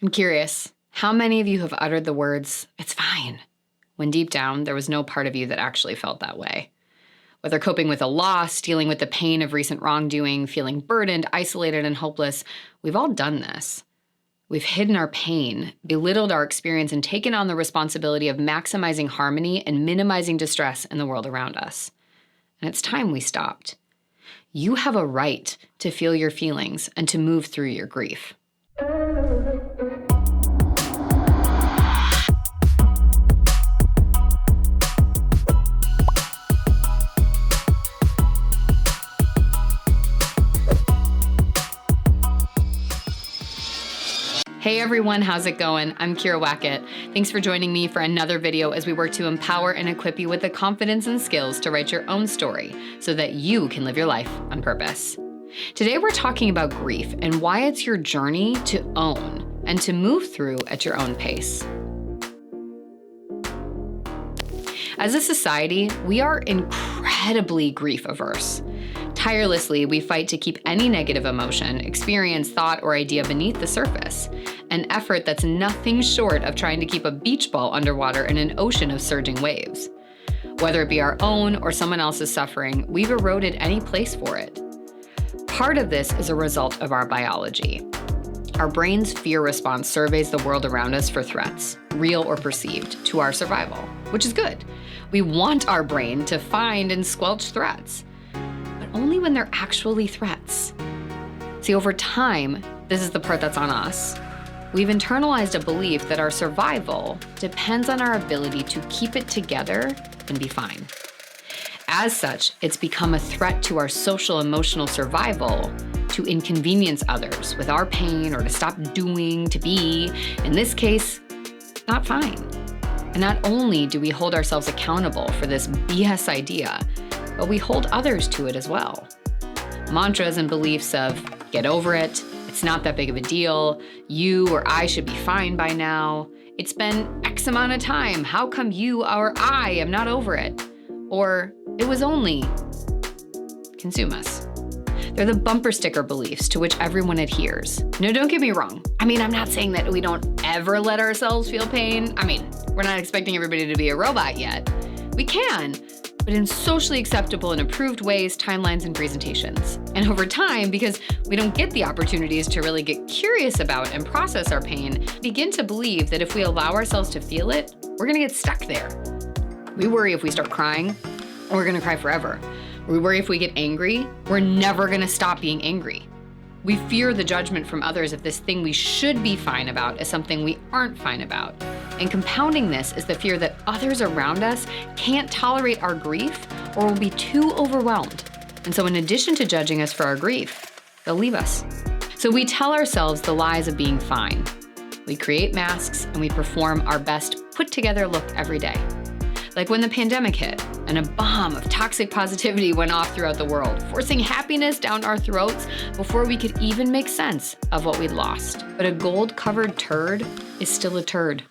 I'm curious, how many of you have uttered the words, "It's fine," when deep down there was no part of you that actually felt that way? Whether coping with a loss, dealing with the pain of recent wrongdoing, feeling burdened, isolated, and hopeless, we've all done this. We've hidden our pain, belittled our experience, and taken on the responsibility of maximizing harmony and minimizing distress in the world around us. And it's time we stopped. You have a right to feel your feelings and to move through your grief. Hey everyone, how's it going? I'm Wackett. Thanks for joining me for another video as we work to empower and equip you with the confidence and skills to write your own story so that you can live your life on purpose. Today we're talking about grief and why it's your journey to own and to move through at your own pace. As a society, we are incredibly grief averse. Tirelessly, we fight to keep any negative emotion, experience, thought, or idea beneath the surface, an effort that's nothing short of trying to keep a beach ball underwater in an ocean of surging waves. Whether it be our own or someone else's suffering, we've eroded any place for it. Part of this is a result of our biology. Our brain's fear response surveys the world around us for threats, real or perceived, to our survival, which is good. We want our brain to find and squelch threats, but only when they're actually threats. See, over time, this is the part that's on us, we've internalized a belief that our survival depends on our ability to keep it together and be fine. As such, it's become a threat to our social emotional survival to inconvenience others with our pain or to stop doing, to be, in this case, not fine. And not only do we hold ourselves accountable for this BS idea, but we hold others to it as well. Mantras and beliefs of, get over it, it's not that big of a deal, you or I should be fine by now, it's been X amount of time, how come you or I am not over it? Or, it was only, consume us. They're the bumper sticker beliefs to which everyone adheres. No, don't get me wrong. I'm not saying that we don't ever let ourselves feel pain. We're not expecting everybody to be a robot yet. We can, but in socially acceptable and approved ways, timelines, and presentations. And over time, because we don't get the opportunities to really get curious about and process our pain, begin to believe that if we allow ourselves to feel it, we're gonna get stuck there. We worry if we start crying, we're gonna cry forever. We worry if we get angry, we're never gonna stop being angry. We fear the judgment from others if this thing we should be fine about is something we aren't fine about. And compounding this is the fear that others around us can't tolerate our grief or will be too overwhelmed. And so in addition to judging us for our grief, they'll leave us. So we tell ourselves the lies of being fine. We create masks and we perform our best put together look every day. Like when the pandemic hit and a bomb of toxic positivity went off throughout the world, forcing happiness down our throats before we could even make sense of what we'd lost. But a gold-covered turd is still a turd,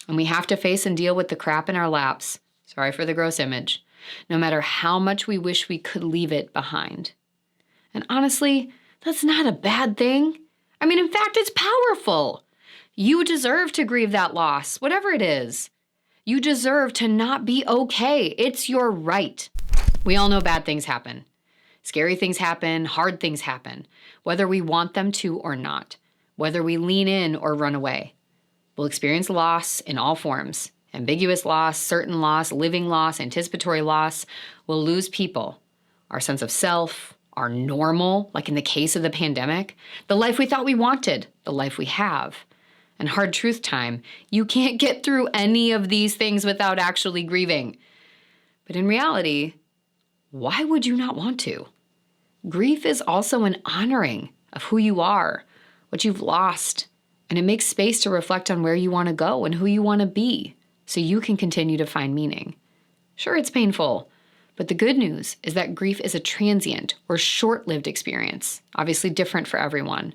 and we have to face and deal with the crap in our laps, sorry for the gross image, no matter how much we wish we could leave it behind. And honestly, that's not a bad thing. In fact, it's powerful. You deserve to grieve that loss, whatever it is. You deserve to not be okay. It's your right. We all know bad things happen. Scary things happen, hard things happen, whether we want them to or not, whether we lean in or run away. We'll experience loss in all forms, ambiguous loss, certain loss, living loss, anticipatory loss. We'll lose people, our sense of self, our normal, like in the case of the pandemic, the life we thought we wanted, the life we have. And hard truth time, you can't get through any of these things without actually grieving. But in reality, why would you not want to? Grief is also an honoring of who you are, what you've lost, and it makes space to reflect on where you want to go and who you want to be so you can continue to find meaning. Sure, it's painful, but the good news is that grief is a transient or short-lived experience, obviously different for everyone.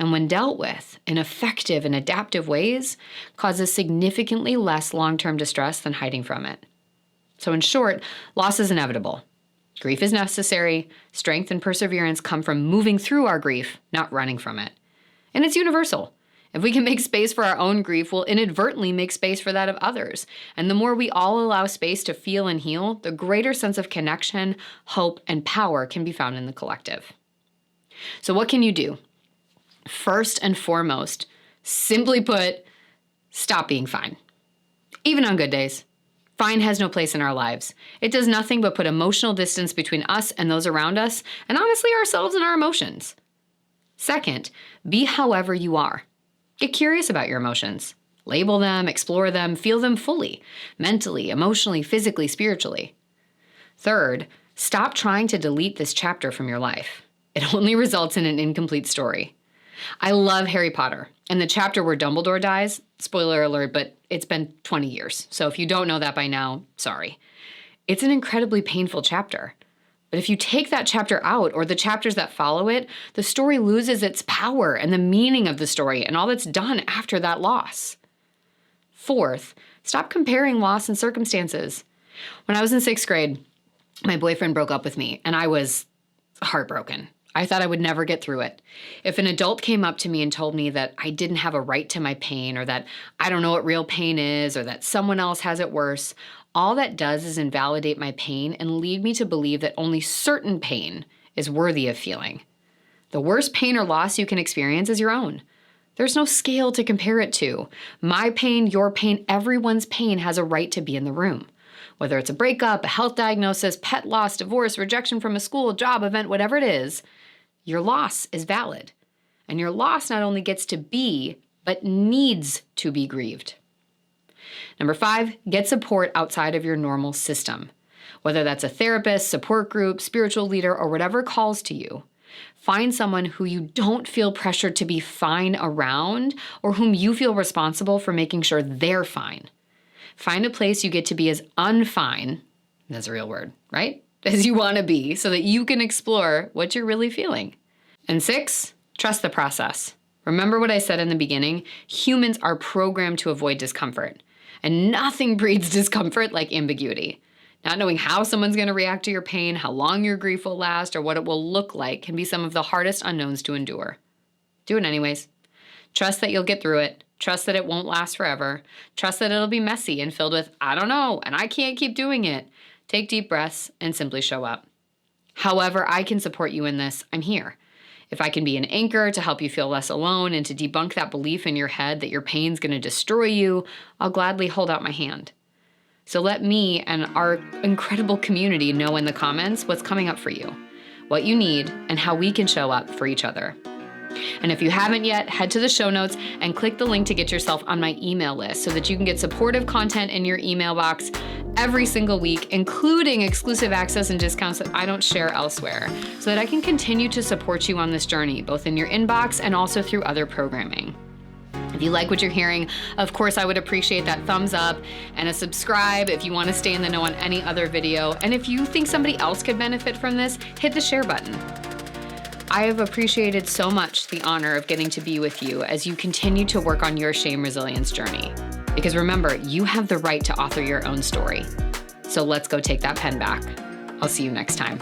And when dealt with in effective and adaptive ways, causes significantly less long-term distress than hiding from it. So in short, loss is inevitable. Grief is necessary. Strength and perseverance come from moving through our grief, not running from it. And it's universal. If we can make space for our own grief, we'll inadvertently make space for that of others. And the more we all allow space to feel and heal, the greater sense of connection, hope, and power can be found in the collective. So what can you do? First and foremost, simply put, stop being fine. Even on good days. Fine has no place in our lives. It does nothing but put emotional distance between us and those around us, and honestly ourselves and our emotions. Second, be however you are. Get curious about your emotions. Label them, explore them, feel them fully, mentally, emotionally, physically, spiritually. Third, stop trying to delete this chapter from your life. It only results in an incomplete story. I love Harry Potter, and the chapter where Dumbledore dies, spoiler alert, but it's been 20 years, so if you don't know that by now, sorry. It's an incredibly painful chapter. But if you take that chapter out, or the chapters that follow it, the story loses its power and the meaning of the story and all that's done after that loss. Fourth, stop comparing loss and circumstances. When I was in 6th grade, my boyfriend broke up with me, and I was heartbroken. I thought I would never get through it. If an adult came up to me and told me that I didn't have a right to my pain, or that I don't know what real pain is, or that someone else has it worse, all that does is invalidate my pain and lead me to believe that only certain pain is worthy of feeling. The worst pain or loss you can experience is your own. There's no scale to compare it to. My pain, your pain, everyone's pain has a right to be in the room. Whether it's a breakup, a health diagnosis, pet loss, divorce, rejection from a school, job, event, whatever it is, your loss is valid. And your loss not only gets to be, but needs to be grieved. Number 5, get support outside of your normal system. Whether that's a therapist, support group, spiritual leader, or whatever calls to you. Find someone who you don't feel pressured to be fine around, or whom you feel responsible for making sure they're fine. Find a place you get to be as unfine, that's a real word, right? As you want to be, so that you can explore what you're really feeling. And 6, trust the process. Remember what I said in the beginning? Humans are programmed to avoid discomfort. And nothing breeds discomfort like ambiguity. Not knowing how someone's going to react to your pain, how long your grief will last, or what it will look like can be some of the hardest unknowns to endure. Do it anyways. Trust that you'll get through it. Trust that it won't last forever. Trust that it'll be messy and filled with, I don't know, and I can't keep doing it. Take deep breaths and simply show up. However I can support you in this, I'm here. If I can be an anchor to help you feel less alone and to debunk that belief in your head that your pain's going to destroy you, I'll gladly hold out my hand. So let me and our incredible community know in the comments what's coming up for you, what you need, and how we can show up for each other. And if you haven't yet, head to the show notes and click the link to get yourself on my email list so that you can get supportive content in your email box every single week, including exclusive access and discounts that I don't share elsewhere, so that I can continue to support you on this journey, both in your inbox and also through other programming. If you like what you're hearing, of course, I would appreciate that thumbs up and a subscribe if you want to stay in the know on any other video. And if you think somebody else could benefit from this, hit the share button. I have appreciated so much the honor of getting to be with you as you continue to work on your shame resilience journey. Because remember, you have the right to author your own story. So let's go take that pen back. I'll see you next time.